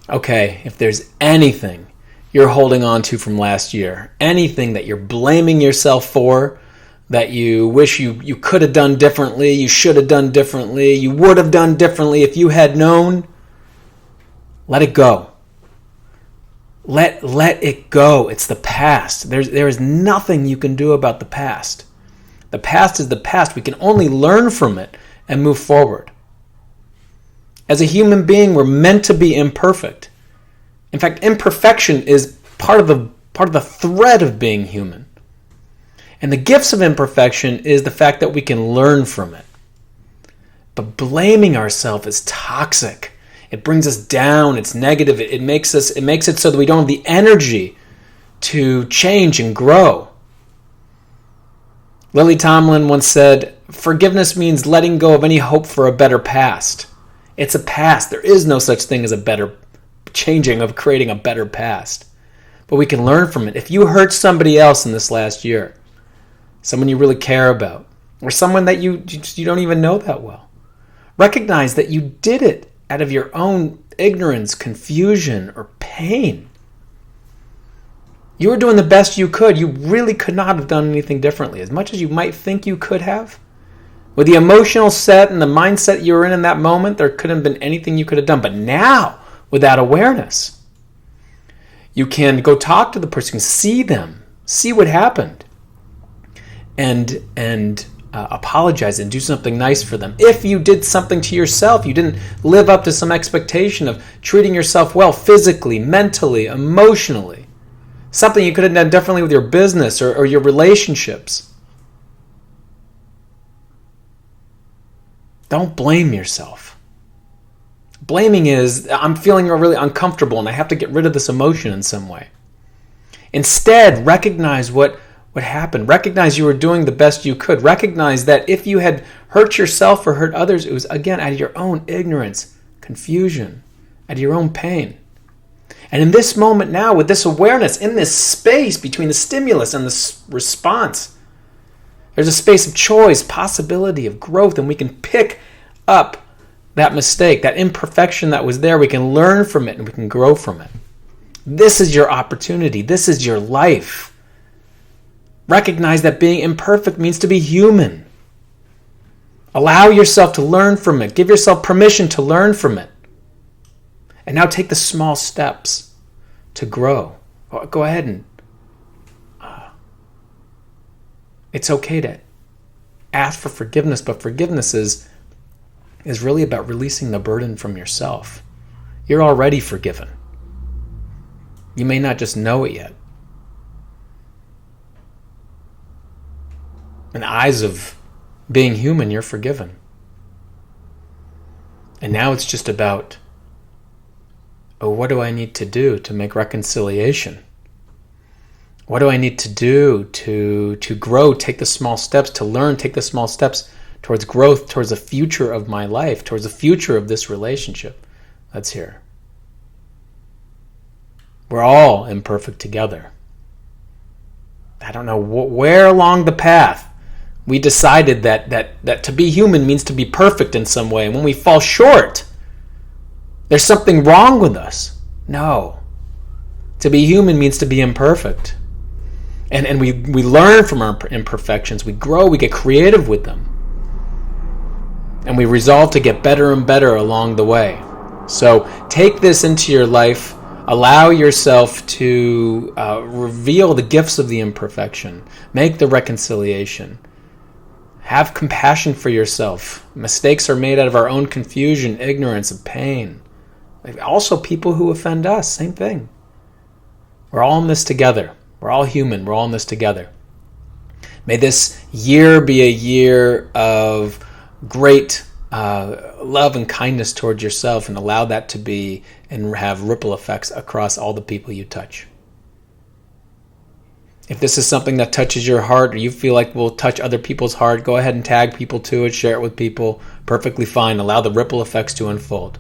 Okay, if there's anything you're holding on to from last year, anything that you're blaming yourself for, that you wish you could have done differently, you should have done differently, you would have done differently if you had known, let it go. Let it go. It's the past. There is nothing you can do about the past. The past is the past. We can only learn from it and move forward. As a human being, we're meant to be imperfect. In fact, imperfection is part of the thread of being human. And the gifts of imperfection is the fact that we can learn from it. But blaming ourselves is toxic. It brings us down. It's negative. It makes it so that we don't have the energy to change and grow. Lily Tomlin once said, "Forgiveness means letting go of any hope for a better past." It's a past. There is no such thing as a better changing of creating a better past. But we can learn from it. If you hurt somebody else in this last year, someone you really care about, or someone that you don't even know that well, recognize that you did it out of your own ignorance, confusion, or pain. You were doing the best you could. You really could not have done anything differently, as much as you might think you could have. With the emotional set and the mindset you were in that moment, there couldn't have been anything you could have done. But now, with that awareness, you can go talk to the person, see them, see what happened, and apologize and do something nice for them. If you did something to yourself, you didn't live up to some expectation of treating yourself well physically, mentally, emotionally, something you could have done differently with your business or your relationships. Don't blame yourself. Blaming is, I'm feeling really uncomfortable and I have to get rid of this emotion in some way. Instead, recognize what happened. Recognize you were doing the best you could. Recognize that if you had hurt yourself or hurt others, it was, again, out of your own ignorance, confusion, out of your own pain. And in this moment now, with this awareness, in this space between the stimulus and the response, there's a space of choice, possibility of growth, and we can pick up that mistake, that imperfection that was there. We can learn from it and we can grow from it. This is your opportunity. This is your life. Recognize that being imperfect means to be human. Allow yourself to learn from it. Give yourself permission to learn from it. And now take the small steps to grow. Go ahead and it's okay to ask for forgiveness, but forgiveness is really about releasing the burden from yourself. You're already forgiven. You may not just know it yet. In the eyes of being human, you're forgiven. And now it's just about, what do I need to do to make reconciliation? What do I need to do to grow, take the small steps, to learn, take the small steps towards growth, towards the future of my life, towards the future of this relationship that's here. We're all imperfect together. I don't know where along the path we decided that to be human means to be perfect in some way. And when we fall short, there's something wrong with us. No. To be human means to be imperfect. And we learn from our imperfections. We grow, we get creative with them. And we resolve to get better and better along the way. So take this into your life. Allow yourself to reveal the gifts of the imperfection. Make the reconciliation. Have compassion for yourself. Mistakes are made out of our own confusion, ignorance, and pain. Also, people who offend us, same thing. We're all in this together. We're all human. We're all in this together. May this year be a year of great love and kindness towards yourself, and allow that to be and have ripple effects across all the people you touch. If this is something that touches your heart, or you feel like will touch other people's heart, go ahead and tag people to it, share it with people. Perfectly fine. Allow the ripple effects to unfold.